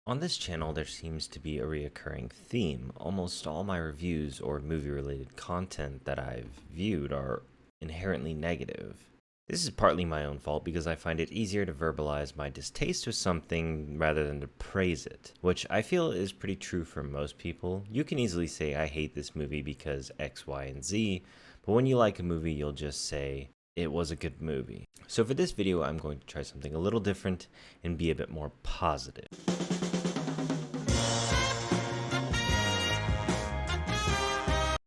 On this channel, there seems to be a reoccurring theme. Almost all my reviews or movie-related content that I've viewed are inherently negative. This is partly my own fault because I find it easier to verbalize my distaste with something rather than to praise it, which I feel is pretty true for most people. You can easily say, I hate this movie because X, Y, and Z, but when you like a movie, you'll just say, it was a good movie. So for this video, I'm going to try something a little different and be a bit more positive.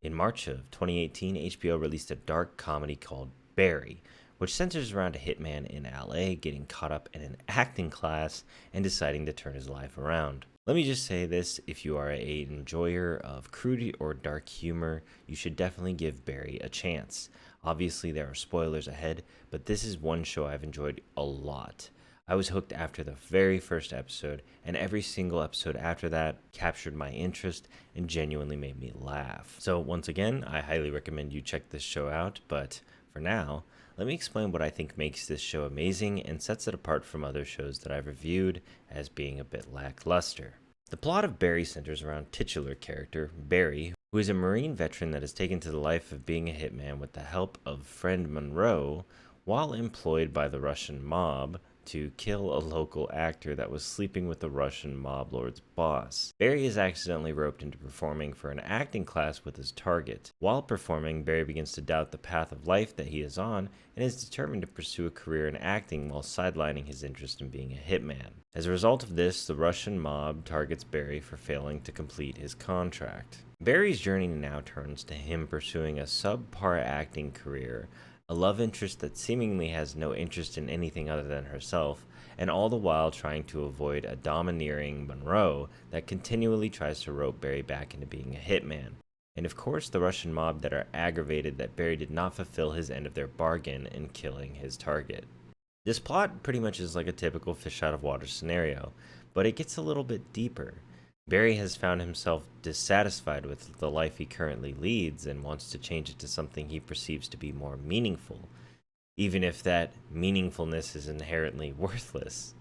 In March of 2018, HBO released a dark comedy called Barry, which centers around a hitman in LA getting caught up in an acting class and deciding to turn his life around. Let me just say this, if you are an enjoyer of crude or dark humor, you should definitely give Barry a chance. Obviously there are spoilers ahead, but this is one show I've enjoyed a lot. I was hooked after the very first episode, and every single episode after that captured my interest and genuinely made me laugh. So once again, I highly recommend you check this show out, but for now, let me explain what I think makes this show amazing and sets it apart from other shows that I've reviewed as being a bit lackluster. The plot of Barry centers around titular character, Barry, who is a Marine veteran that has taken to the life of being a hitman with the help of friend Monroe while employed by the Russian mob to kill a local actor that was sleeping with the Russian mob lord's boss. Barry is accidentally roped into performing for an acting class with his target. While performing, Barry begins to doubt the path of life that he is on and is determined to pursue a career in acting while sidelining his interest in being a hitman. As a result of this, the Russian mob targets Barry for failing to complete his contract. Barry's journey now turns to him pursuing a subpar acting career, a love interest that seemingly has no interest in anything other than herself, and all the while trying to avoid a domineering Monroe that continually tries to rope Barry back into being a hitman. And of course the Russian mob that are aggravated that Barry did not fulfill his end of their bargain in killing his target. This plot pretty much is like a typical fish out of water scenario, but it gets a little bit deeper. Barry has found himself dissatisfied with the life he currently leads and wants to change it to something he perceives to be more meaningful, even if that meaningfulness is inherently worthless.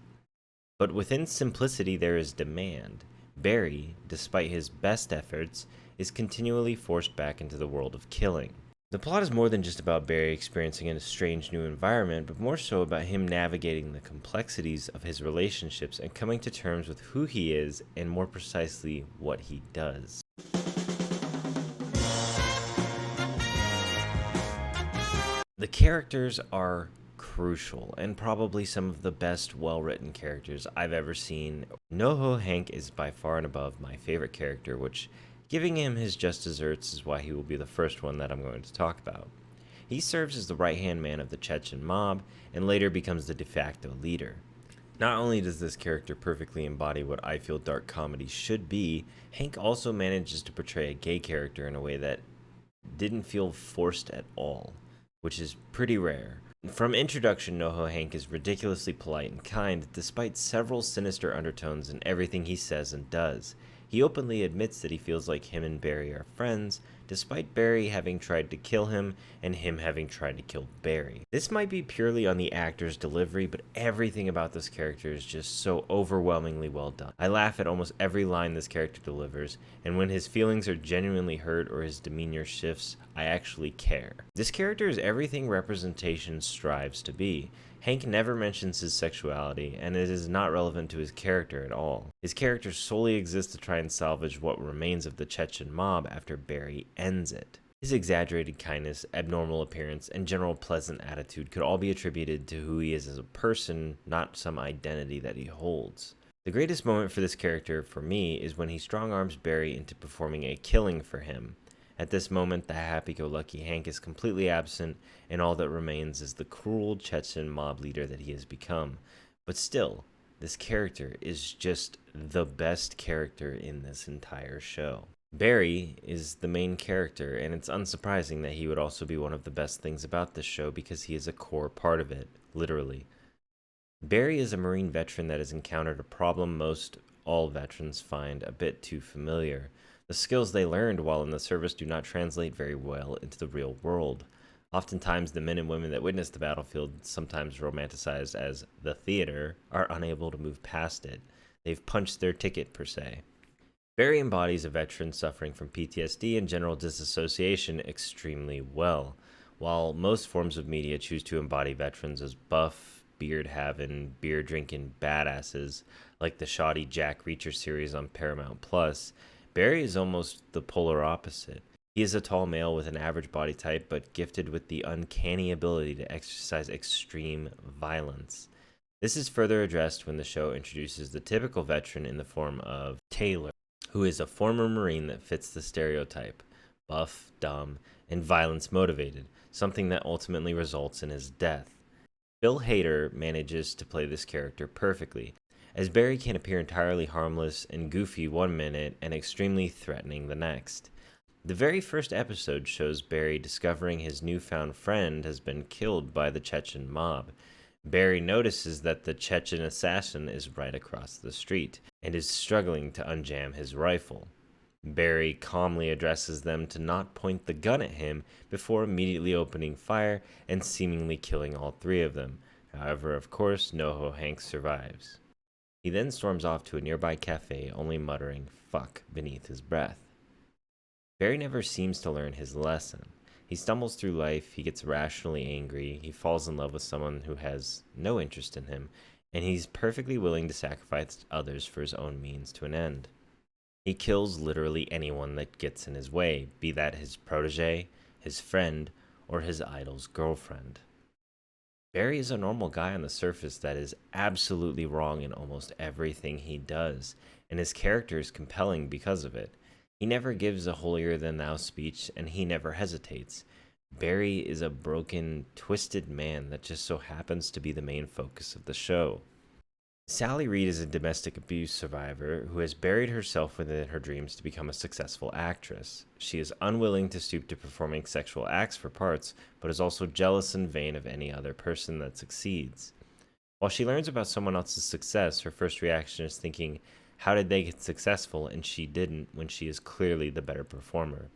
But within simplicity there is demand. Barry, despite his best efforts, is continually forced back into the world of killing. The plot is more than just about Barry experiencing a strange new environment, but more so about him navigating the complexities of his relationships and coming to terms with who he is and more precisely what he does. The characters are crucial and probably some of the best well-written characters I've ever seen. NoHo Hank is by far and above my favorite character, which giving him his just desserts is why he will be the first one that I'm going to talk about. He serves as the right-hand man of the Chechen mob and later becomes the de facto leader. Not only does this character perfectly embody what I feel dark comedy should be, Hank also manages to portray a gay character in a way that didn't feel forced at all, which is pretty rare. From introduction, NoHo Hank is ridiculously polite and kind, despite several sinister undertones in everything he says and does. He openly admits that he feels like him and Barry are friends, despite Barry having tried to kill him and him having tried to kill Barry. This might be purely on the actor's delivery, but everything about this character is just so overwhelmingly well done. I laugh at almost every line this character delivers, and when his feelings are genuinely hurt or his demeanor shifts, I actually care. This character is everything representation strives to be. Hank never mentions his sexuality, and it is not relevant to his character at all. His character solely exists to try and salvage what remains of the Chechen mob after Barry ends it. His exaggerated kindness, abnormal appearance, and general pleasant attitude could all be attributed to who he is as a person, not some identity that he holds. The greatest moment for this character, for me, is when he strong-arms Barry into performing a killing for him. At this moment, the happy-go-lucky Hank is completely absent, and all that remains is the cruel Chechen mob leader that he has become. But still, this character is just the best character in this entire show. Barry is the main character, and it's unsurprising that he would also be one of the best things about this show because he is a core part of it, literally. Barry is a Marine veteran that has encountered a problem most all veterans find a bit too familiar. The skills they learned while in the service do not translate very well into the real world. Oftentimes, the men and women that witness the battlefield, sometimes romanticized as the theater, are unable to move past it. They've punched their ticket, per se. Barry embodies a veteran suffering from PTSD and general disassociation extremely well. While most forms of media choose to embody veterans as buff, beard having, beer drinking badasses, like the shoddy Jack Reacher series on Paramount Plus, Barry is almost the polar opposite. He is a tall male with an average body type, but gifted with the uncanny ability to exercise extreme violence. This is further addressed when the show introduces the typical veteran in the form of Taylor, who is a former Marine that fits the stereotype: buff, dumb, and violence motivated, something that ultimately results in his death. Bill Hader manages to play this character perfectly, as Barry can appear entirely harmless and goofy one minute and extremely threatening the next. The very first episode shows Barry discovering his newfound friend has been killed by the Chechen mob. Barry notices that the Chechen assassin is right across the street and is struggling to unjam his rifle. Barry calmly addresses them to not point the gun at him before immediately opening fire and seemingly killing all three of them. However, of course, NoHo Hank survives. He then storms off to a nearby cafe, only muttering "fuck" beneath his breath. Barry never seems to learn his lesson. He stumbles through life, he gets irrationally angry, he falls in love with someone who has no interest in him, and he's perfectly willing to sacrifice others for his own means to an end. He kills literally anyone that gets in his way, be that his protege, his friend, or his idol's girlfriend. Barry is a normal guy on the surface that is absolutely wrong in almost everything he does, and his character is compelling because of it. He never gives a holier-than-thou speech, and he never hesitates. Barry is a broken, twisted man that just so happens to be the main focus of the show. Sally Reed is a domestic abuse survivor who has buried herself within her dreams to become a successful actress. She is unwilling to stoop to performing sexual acts for parts, but is also jealous and vain of any other person that succeeds. While she learns about someone else's success, her first reaction is thinking, how did they get successful and she didn't, when she is clearly the better performer?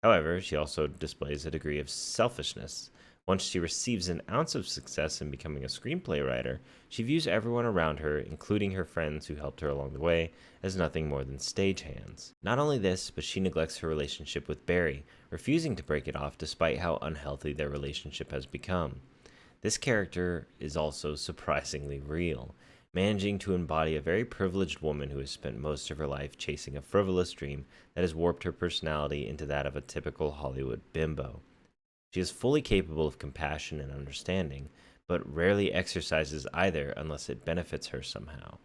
However, she also displays a degree of selfishness. Once she receives an ounce of success in becoming a screenplay writer, she views everyone around her, including her friends who helped her along the way, as nothing more than stagehands. Not only this, but she neglects her relationship with Barry, refusing to break it off despite how unhealthy their relationship has become. This character is also surprisingly real, managing to embody a very privileged woman who has spent most of her life chasing a frivolous dream that has warped her personality into that of a typical Hollywood bimbo. She is fully capable of compassion and understanding, but rarely exercises either unless it benefits her somehow.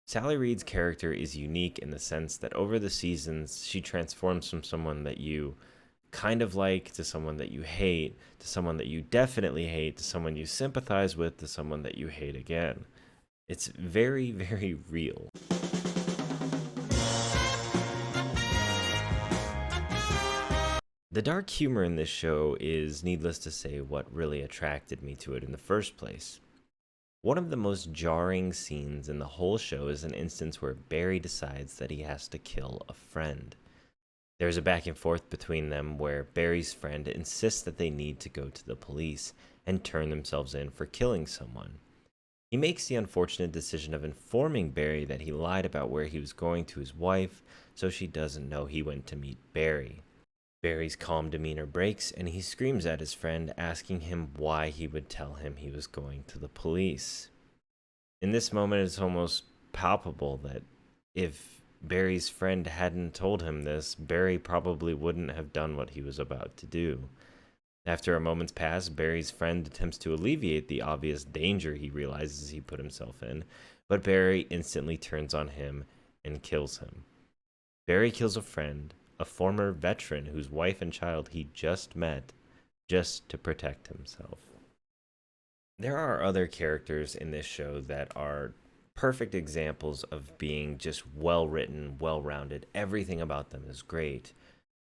Sally Reed's character is unique in the sense that over the seasons, she transforms from someone that you kind of like to someone that you hate, to someone that you definitely hate, to someone you sympathize with, to someone that you hate again. It's very, very real. The dark humor in this show is, needless to say, what really attracted me to it in the first place. One of the most jarring scenes in the whole show is an instance where Barry decides that he has to kill a friend. There's a back and forth between them where Barry's friend insists that they need to go to the police and turn themselves in for killing someone. He makes the unfortunate decision of informing Barry that he lied about where he was going to his wife, so she doesn't know he went to meet Barry. Barry's calm demeanor breaks, and he screams at his friend, asking him why he would tell him he was going to the police. In this moment, it's almost palpable that if Barry's friend hadn't told him this, Barry probably wouldn't have done what he was about to do. After a moment's pass, Barry's friend attempts to alleviate the obvious danger he realizes he put himself in, but Barry instantly turns on him and kills him. Barry kills a friend, a former veteran whose wife and child he just met, just to protect himself. There are other characters in this show that are perfect examples of being just well-written, well-rounded. Everything about them is great.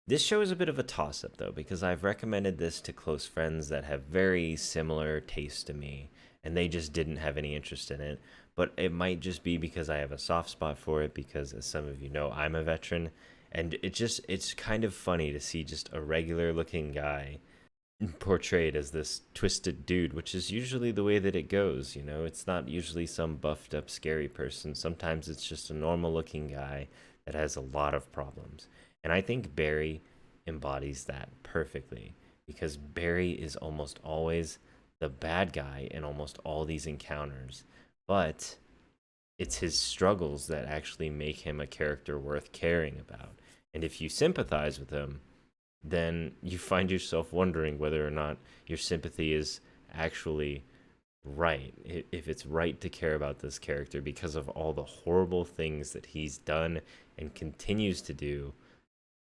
This show is a bit of a toss-up, though, because I've recommended this to close friends that have very similar tastes to me, and they just didn't have any interest in it. But it might just be because I have a soft spot for it, because as some of you know, I'm a veteran, and it's kind of funny to see just a regular-looking guy portrayed as this twisted dude, which is usually the way that it goes. You know, it's not usually some buffed up scary person. Sometimes it's just a normal looking guy that has a lot of problems. And I think Barry embodies that perfectly, because Barry is almost always the bad guy in almost all these encounters, but it's his struggles that actually make him a character worth caring about. And if you sympathize with him, then you find yourself wondering whether or not your sympathy is actually right. If it's right to care about this character because of all the horrible things that he's done and continues to do.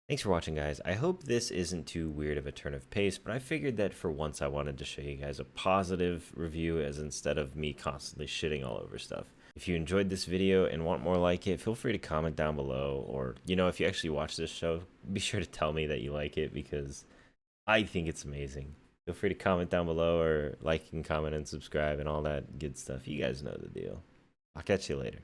Thanks for watching, guys. I hope this isn't too weird of a turn of pace, but I figured that for once I wanted to show you guys a positive review as instead of me constantly shitting all over stuff. If you enjoyed this video and want more like it, feel free to comment down below, or, you know, if you actually watch this show, be sure to tell me that you like it, because I think it's amazing. Feel free to comment down below, or like and comment and subscribe and all that good stuff. You guys know the deal. I'll catch you later.